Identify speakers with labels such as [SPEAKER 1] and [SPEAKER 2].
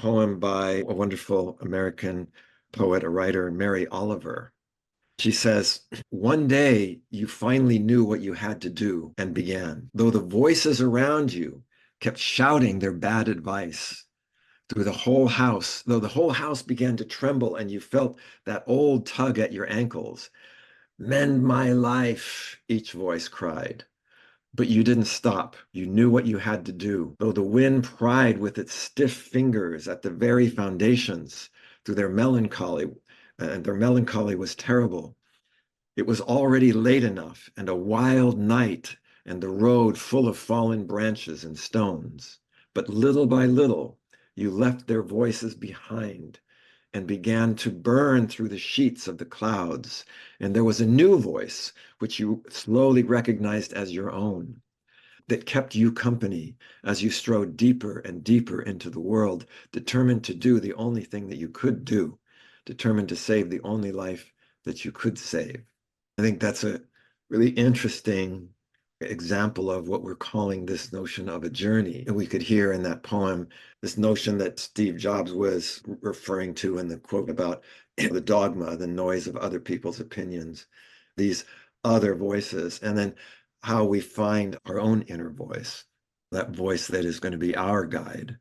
[SPEAKER 1] poem by a wonderful American poet, a writer, MaryOliver. She says, "One day you finally knew what you had to do and began, though the voices around you kept shouting their bad advice through the whole house, though the whole house began to tremble and you felt that old tug at your ankles. Mend my life," each voice cried. But you didn't stop. You knew what you had to do, though the wind pried with its stiff fingers at the very foundations through their melancholy, and their melancholy was terrible. It was already late enough, and a wild night, and the road full of fallen branches and stones. But little by little, you left their voices behind and began to burn through the sheets of the clouds. And there was a new voice, which you slowly recognized as your own, that kept you company as you strode deeper and deeper into the world, determined to do the only thing that you could do, determined to save the only life that you could save. I think that's a really interesting example of what we're calling this notion of a journey. And we could hear in that poem this notion that Steve Jobs was referring to in the quote about the dogma, the noise of other people's opinions, these other voices, and then how we find our own inner voice, that voice that is going to be our guide,